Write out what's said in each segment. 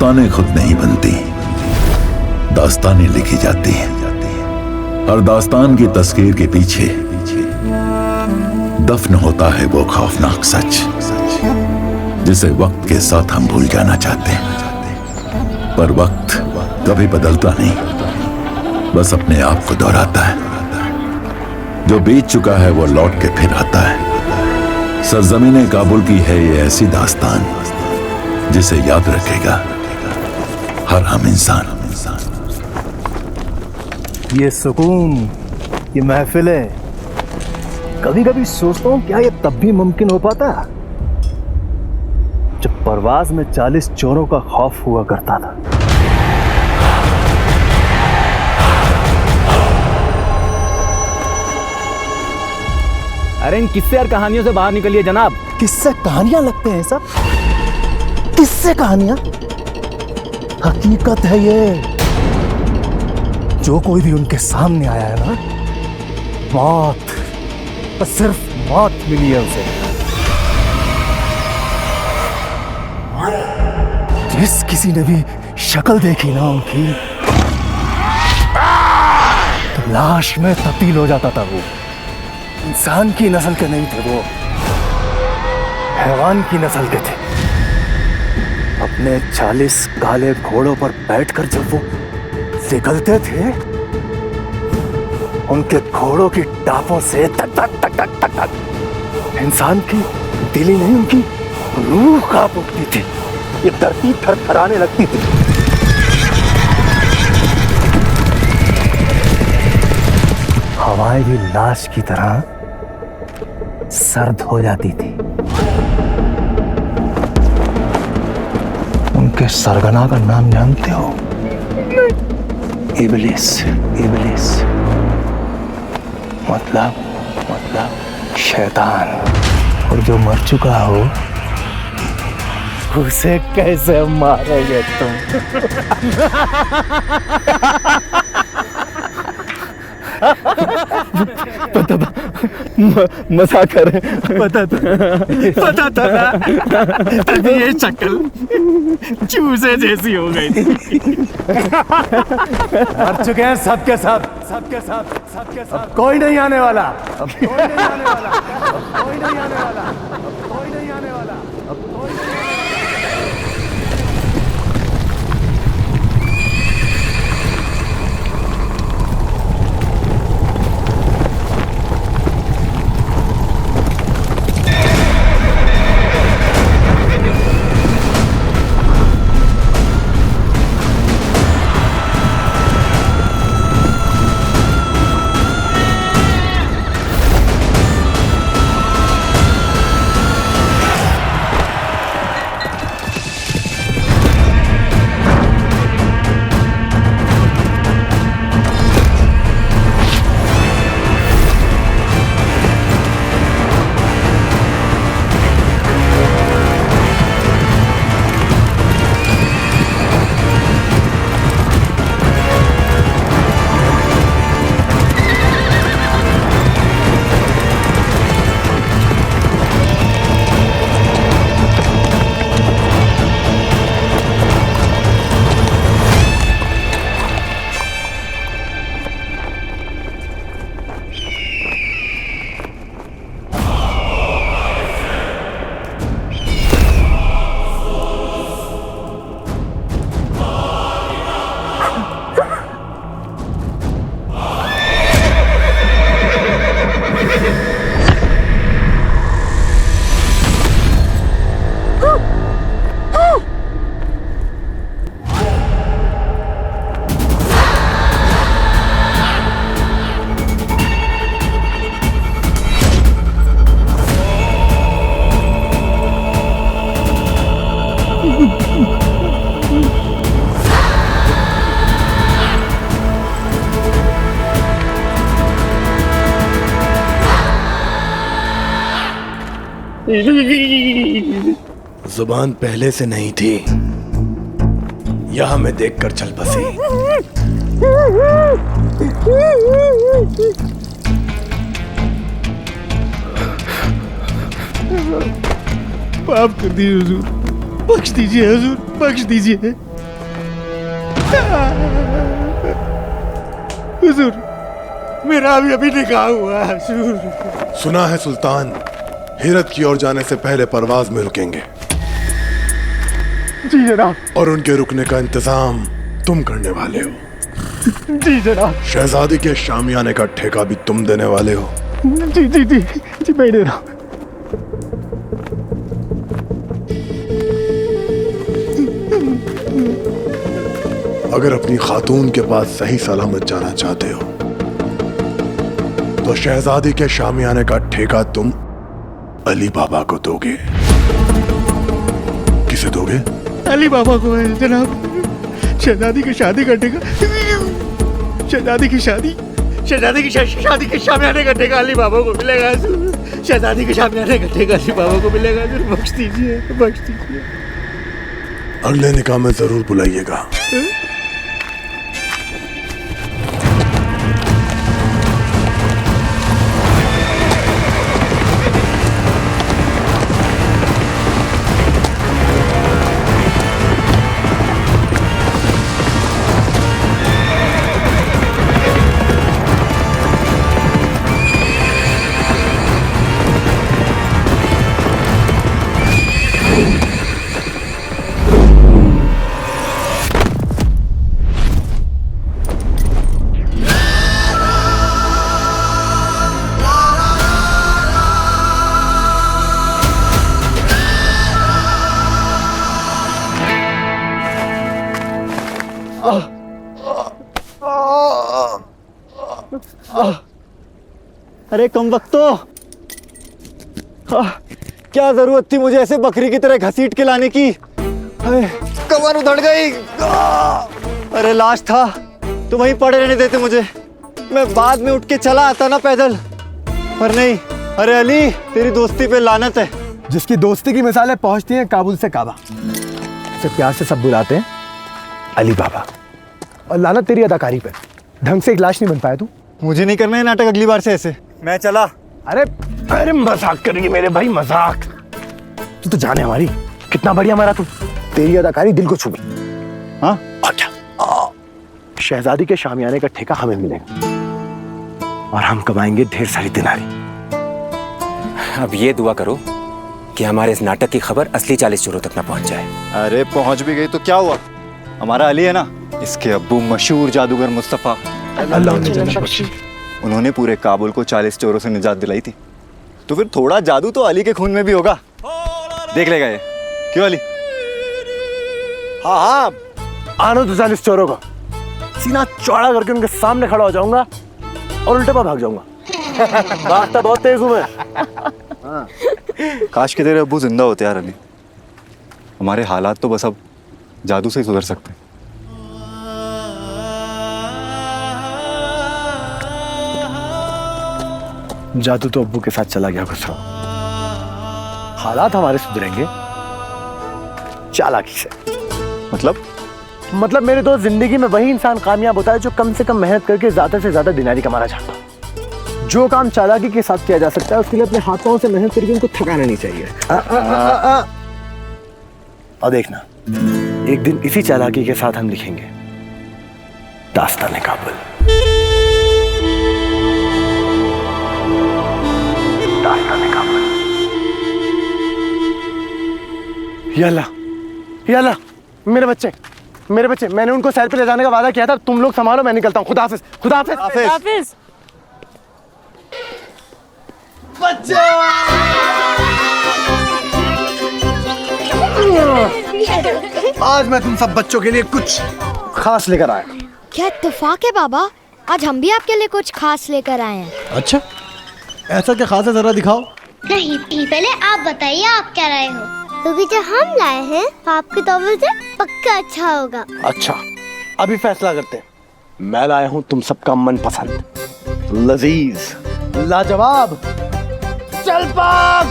दास्तानें खुद नहीं बनती, दास्तानें लिखी जाती हैं। हर दास्तान की तस्वीर के पीछे दफन होता है वो खौफनाक सच, जिसे वक्त के साथ हम भूल जाना चाहते हैं। पर वक्त कभी बदलता नहीं, बस अपने आप को दोहराता है। जो बीत चुका है वो लौट के फिर आता है। सरजमीन काबुल की है ये ऐसी दास्तान जिसे याद रखेगा हर हम इंसान। ये सुकून, ये महफिलें, कभी कभी सोचता हूं क्या ये तब भी मुमकिन हो पाता जब परवाज में 40 चोरों का खौफ हुआ करता था। अरे इन किस्से और कहानियों से बाहर निकलिए जनाब। किससे कहानियां लगते हैं सब? किससे कहानियां? हकीकत है ये। जो कोई भी उनके सामने आया है ना, मौत, बस सिर्फ मौत मिली है उसे। जिस किसी ने भी शक्ल देखी ना उनकी, तो लाश में तब्दील हो जाता था। वो इंसान की नस्ल के नहीं थे, वो हैवान की नस्ल के थे। अपने 40 काले घोड़ों पर बैठकर जब वो निकलते थे, उनके घोड़ों की टापों से टक टक टक टक टक टक इंसान की दिल ही नहीं, उनकी रूह कांप उठती थी। ये धरती थरथराने लगती थी। हवाएं भी लाश की तरह सर्द हो जाती थी। उनके सरगना का नाम जानते हो? इब्लिस। इब्लिस मतलब शैतान। और जो मर चुका हो उसे कैसे मारोगे तुम? पता था, मजाक कर रहे। पता था ना, तभी ये शक्ल चूजे जैसी हो गई थी। मर चुके हैं सबके सब, सबके सब, सबके सब। कोई नहीं आने वाला, अब कोई नहीं आने वाला, अब कोई नहीं आने वाला, अब कोई नहीं आने वाला, अब कोई नहीं आने वाला। जुबान पहले से नहीं थी, यह हमें देखकर चल बसी। माफ कर दीजिए हुजूर, बख्श दीजिए हुजूर, बख्श दीजिए। हुजूर, मेरा अभी निकाह हुआ है हुजूर। सुना है सुल्तान हीरत की ओर जाने से पहले परवाज में रुकेंगे। जी जनाब। और उनके रुकने का इंतजाम तुम करने वाले हो। जी जनाब। शहजादी के शामियाने का ठेका भी तुम देने वाले हो। जी जी जी जी मैं दे रहा हूँ। अगर अपनी खातून के पास सही सलामत जाना चाहते हो तो शहजादी के शामियाने का ठेका तुम अली बाबा को दोगे। किसे दोगे? अली बाबा को है जनाब। शहजादी की शादी करने का, शहजादी की शादी के शामियाने का ठेका अली बाबा को मिलेगा। शहजादी के शामियाने का ठेका अली बाबा को मिलेगा। बख्श दीजिए, बख्श दीजिए। अगले निकाह में जरूर बुलाइएगा। अरे कम वक्तो, क्या जरूरत थी मुझे ऐसे बकरी की तरह घसीट के लाने की? कमर उधड़ गई। अरे लाश था तो वहीं पड़े रहने देते मुझे, मैं बाद में उठ के चला आता ना पैदल। पर नहीं, अरे अली तेरी दोस्ती पे लानत है। जिसकी दोस्ती की मिसालें पहुंचती हैं काबुल से काबा, उसे प्यार से सब बुलाते हैं अली बाबा। और लानत तेरी अदाकारी पे, ढंग से एक लाश नहीं बन पाया तू। मुझे नहीं करना है नाटक अगली बार से ऐसे, मैं चला। अरे अरे मजाक करेंगे मेरे भाई, मजाक। तू तो जाने हमारी कितना बढ़िया मारा तू। तेरी अदाकारी दिल को छू गई। हाँ और क्या, शहजादी के शामियाने का ठेका हमें मिलेगा और हम कमाएंगे ढेर सारी दिनारी। अब ये दुआ करो कि हमारे इस नाटक की खबर असली 40 चोरों तक ना पहुंच जाए। अरे पहुंच भी गई तो क्या हुआ, हमारा अली है ना, इसके अब्बू मशहूर जादूगर मुस्तफा, अल्लाह उन्हें जन्नत बख्शे। उन्होंने पूरे काबुल को 40 चोरों से निजात दिलाई थी। तो फिर थोड़ा जादू तो अली के खून में भी होगा, देख लेगा ये। क्यों अली? हाँ हाँ, आनो तो 40 चोरों का सीना चौड़ा करके उनके सामने खड़ा हो जाऊंगा और उल्टे पर भाग जाऊंगा। भागता बहुत तेज हूं मैं। काश के तेरे अब्बू जिंदा होते यार अली, हमारे हालात तो बस अब जादू से ही सुधर सकते हैं। जादू तो अब्बू के साथ चला गया खुसरो, हालात हमारे सुधरेंगे चालाकी से। मतलब मेरे दोस्त, जिंदगी में वही इंसान कामयाब होता है जो कम से कम मेहनत करके ज्यादा से ज्यादा दिनारी कमाना चाहता है। जो काम चालाकी के साथ किया जा सकता है उसके लिए अपने हाथों से मेहनत करके उनको थकाना नहीं चाहिए। और देखना, एक दिन इसी चालाकी के साथ हम लिखेंगे दास्तान काबुल। दास्तान काबुल। यल्ला मेरे बच्चे, मैंने उनको सैर पे ले जाने का वादा किया था। तुम लोग संभालो, मैं निकलता हूँ। खुदा हाफिज। खुदा हाफिज। हाफिज। आज मैं तुम सब बच्चों के लिए कुछ खास लेकर आया। क्या इत्तेफाक है बाबा, आज हम भी आपके लिए कुछ खास लेकर आए हैं। अच्छा, ऐसा क्या खास है, जरा दिखाओ। नहीं, पहले आप बताइए आप क्या लाए हो, क्योंकि जो हम लाए हैं आपकी तौफीक से पक्का अच्छा होगा। अच्छा, अभी फैसला करते हैं। मैं लाया हूँ तुम सबका मनपसंद, लजीज, लाजवाब चल पाक।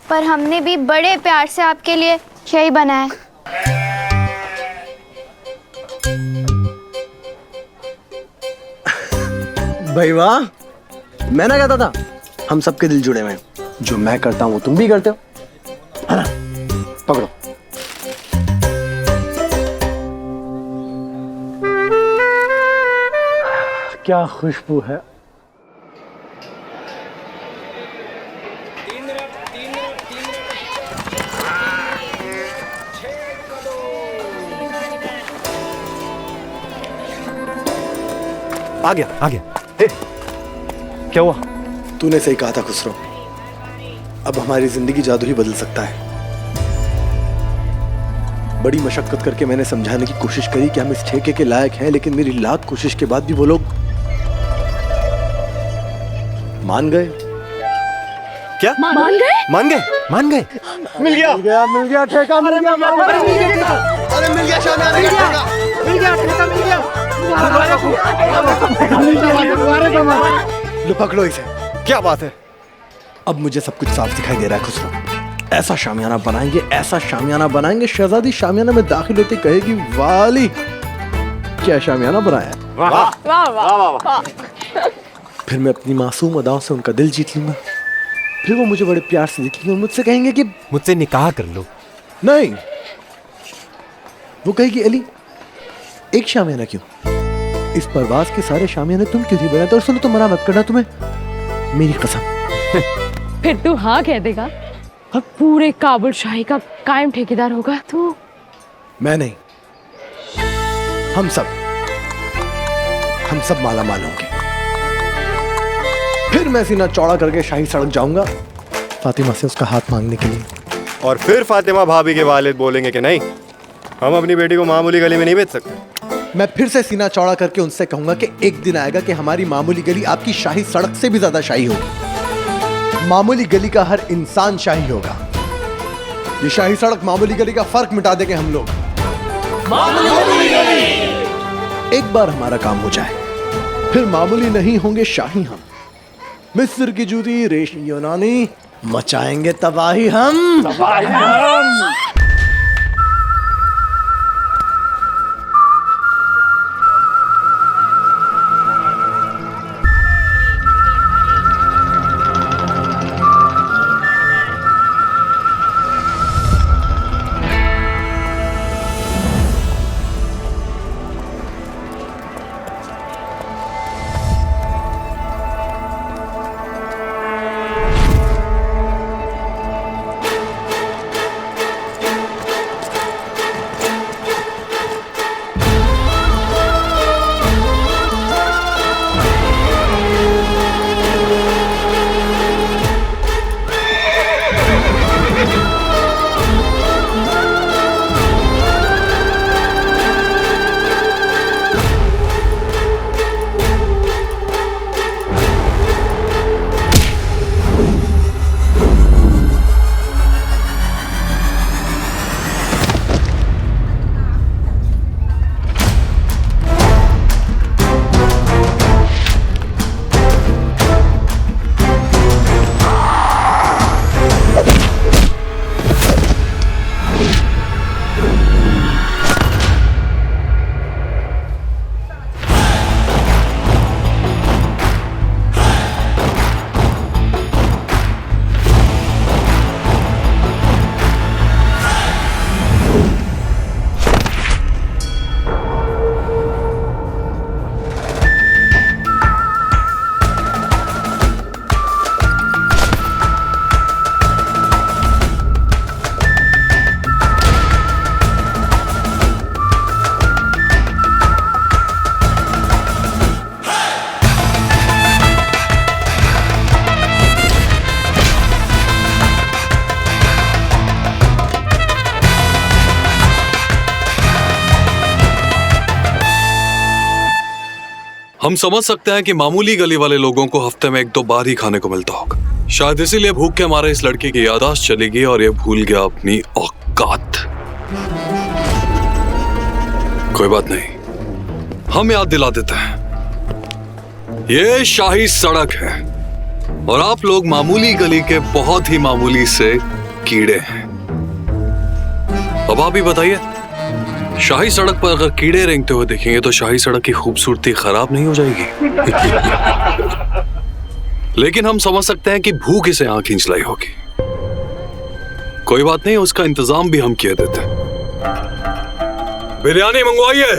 पर हमने भी बड़े प्यार से आपके लिए यही बनाया। भाई वाह, मैं ना कहता था हम सबके दिल जुड़े हुए हैं। जो मैं करता हूं वो तुम भी करते हो, है ना? पकड़ो। क्या खुशबू है। आ गया आ गया। ए, क्या हुआ? तूने सही कहा था खुसरो, अब हमारी जिंदगी जादू ही बदल सकता है। बड़ी मशक्कत करके मैंने समझाने की कोशिश करी कि हम इस ठेके के लायक हैं, लेकिन मेरी लाख कोशिश के बाद भी वो लोग मान गए। क्या मान गए? मान गए? मान गए? मिल गया ठेका, मिल गया ठेका, मिल गया। अरे मिल गया शामियाने का ठेका, मिल गया ठेका, मिल गया। लो पकड़ो इसे। क्या बात है? अब मुझे सब कुछ साफ दिखाई दे रहा है खुसरो। ऐसा शामियाना बनाएंगे, ऐसा शामियाना बनाएंगे, शहजादी शामियाना में दाखिल होते कहेगी वाली क्या शामियाना बनाया। वाह वाह वाह वाह। फिर मैं अपनी मासूम अदाओं से उनका दिल जीत लूंगा। फिर वो मुझे बड़े प्यार से देखेंगे और मुझसे कहेंगे कि मुझसे निकाह कर लो। नहीं, वो कहेगी अली एक शामियाना क्यों, इस परवाज के सारे शामियाने तुम क्यों नहीं बनाते। और सुनो, तो मना मत करना, तुम्हें मेरी कसम। फिर तू हाँ कह देगा और पूरे काबुल शाही का कायम ठेकेदार होगा तू। मैं नहीं, हम सब माला माल होंगे। फिर मैं सीना चौड़ा करके शाही सड़क जाऊंगा फातिमा से उसका हाथ मांगने के लिए। और फिर फातिमा भाभी के वालिद बोलेंगे कि नहीं, हम अपनी बेटी को मामूली गली में नहीं बेच सकते। मैं फिर से सीना चौड़ा करके उनसे कहूंगा कि एक दिन आएगा कि हमारी मामूली गली आपकी शाही सड़क से भी ज्यादा शाही होगी। मामूली गली का हर इंसान शाही होगा। ये शाही सड़क मामूली गली का फर्क मिटा देंगे हम लोग। मामूली गली। एक बार हमारा काम हो जाए, फिर मामूली नहीं होंगे शाही हम। मिस्र की जूती रेशमी यूनानी, मचाएंगे तबाही हम। हम समझ सकते हैं कि मामूली गली वाले लोगों को हफ्ते में 1-2 बार ही खाने को मिलता होगा। शायद इसीलिए भूख के हमारे इस लड़के की याददाश्त चली गई और ये भूल गया अपनी औकात। कोई बात नहीं, हम याद दिला देते हैं। ये शाही सड़क है और आप लोग मामूली गली के बहुत ही मामूली से कीड़े हैं। अब आप ही बताइए, शाही सड़क पर अगर कीड़े रेंगते हुए देखेंगे तो शाही सड़क की खूबसूरती खराब नहीं हो जाएगी? लेकिन हम समझ सकते हैं कि भूख इसे आंख खींचलाई होगी। कोई बात नहीं, उसका इंतजाम भी हम किए देते हैं। बिरयानी मंगवाइए।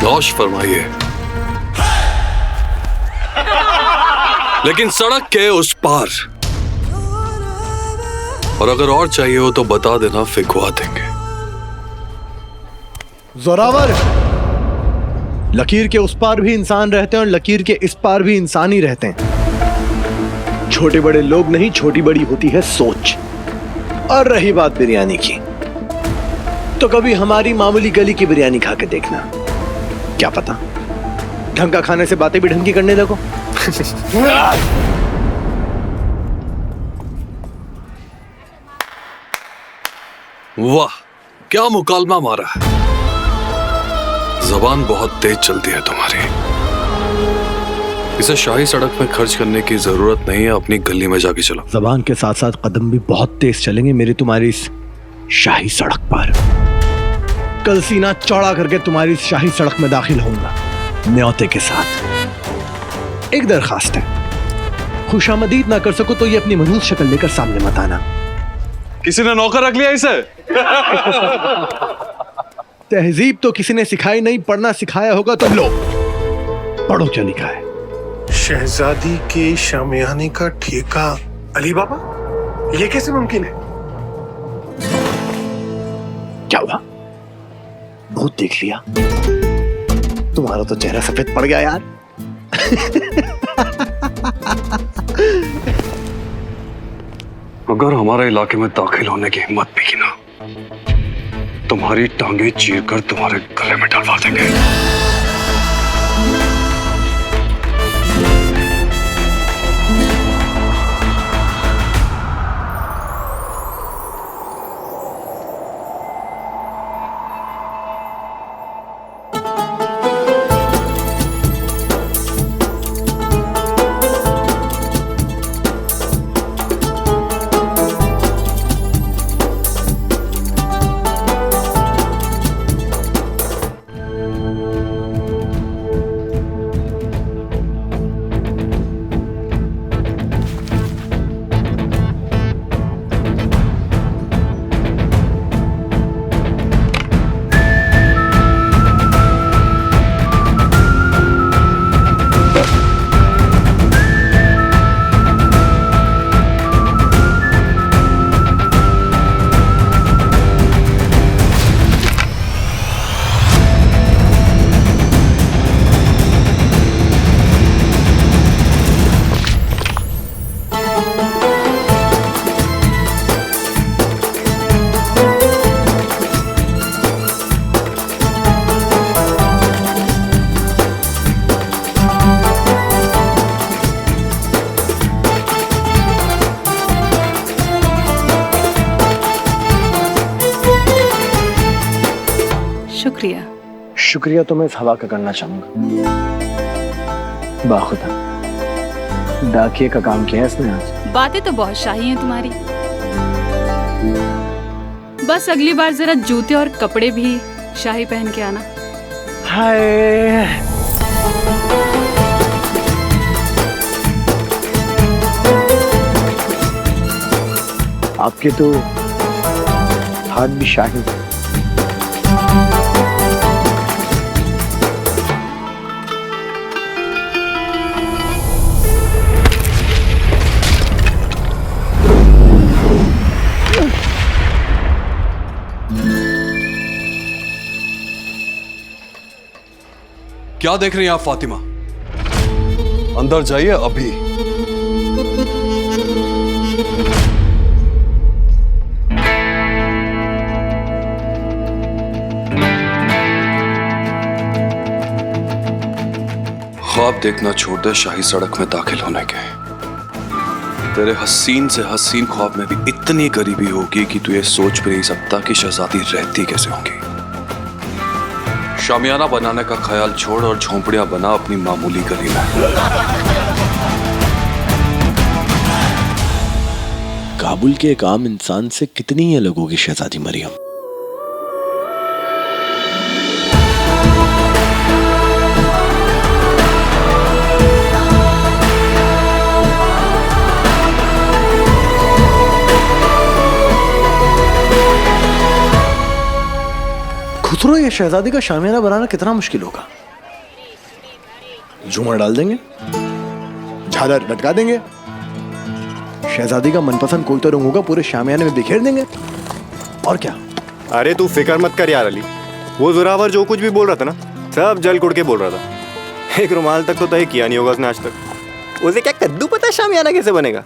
नौश फरमाइए। लेकिन सड़क के उस पार। और अगर और चाहिए हो तो बता देना, फिकवा देंगे। जोरावर, लकीर के उस पार भी इंसान रहते हैं और लकीर के इस पार भी इंसान ही रहते हैं। छोटे बड़े लोग नहीं, छोटी बड़ी होती है सोच। और रही बात बिरयानी की, तो कभी हमारी मामूली गली की बिरयानी खा के देखना, क्या पता ढंग का खाने से बातें भी ढंग की करने लगो। वाह, क्या मुकालमा मारा है। जबान बहुत तेज चलती है तुम्हारी। इसे शाही सड़क में खर्च करने की जरूरत नहीं है, अपनी गली में जाके चलो। जबान के साथ साथ कदम भी बहुत तेज चलेंगे मेरे तुम्हारी इस शाही सड़क पर। कल सीना चौड़ा करके तुम्हारी इस शाही सड़क में दाखिल होऊंगा न्योते के साथ। एक दरखास्त है, खुशामदीद ना कर सको तो ये अपनी मनहूस शक्ल लेकर सामने मत आना। किसी ने नौकर रख लिया इसे? तहजीब तो किसी ने सिखाई नहीं, पढ़ना सिखाया होगा तो लो पढ़ो क्या लिखा है। शहजादी के शामियाने का ठेका। अली बाबा, ये कैसे मुमकिन है? क्या हुआ, भूत देख लिया? तुम्हारा तो चेहरा सफेद पड़ गया यार। अगर हमारे इलाके में दाखिल होने की हिम्मत भी की ना, तुम्हारी टांगे चीरकर तुम्हारे गले में डलवा देंगे। शुक्रिया। शुक्रिया तो मैं इस हवा का करना चाहूंगा। बाखुदा डाकिए का काम किया है इसने आज। बातें तो बहुत शाही हैं तुम्हारी। बस अगली बार जरा जूते और कपड़े भी शाही पहन के आना। हाय, आपके तो हाथ भी शाही। क्या देख रही हैं आप फातिमा? अंदर जाइए अभी। ख्वाब देखना छोड़ दे शाही सड़क में दाखिल होने के। तेरे हसीन से हसीन ख्वाब में भी इतनी गरीबी होगी कि तू ये सोच भी नहीं सकता कि शहजादी रहती कैसे होंगी। शामियाना बनाने का ख्याल छोड़ और झोंपड़ियां बना अपनी मामूली गली में। काबुल के एक आम इंसान से कितनी ही अलग होगी शहजादी मरियम। खुसरो, ये शहजादी का शामियाना बनाना कितना मुश्किल होगा। झूमर डाल देंगे, झालर लटका देंगे, शहजादी का मनपसंद कोई तो रंग होगा, पूरे शामियाने में बिखेर देंगे, और क्या। अरे तू फिक्र मत कर यार अली, वो जोरावर जो कुछ भी बोल रहा था ना, सब जल कुड़ के बोल रहा था। एक रुमाल तक तो तय किया नहीं होगा उसने आज तक। उसे क्या कद्दू पता शामियाना कैसे बनेगा।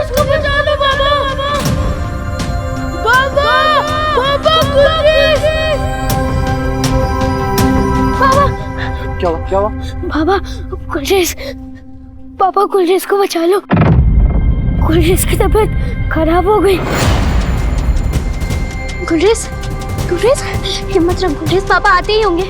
को बचा लो बाबा। बाबा, बाबा क्या हुआ? बाबा गुलरेज, पापा गुलरेज को बचा लो। गुलरेज की तबीयत खराब हो गई। गुलरेज, गुलरेज हिम्मत रख गुलरेज, पापा आते ही होंगे।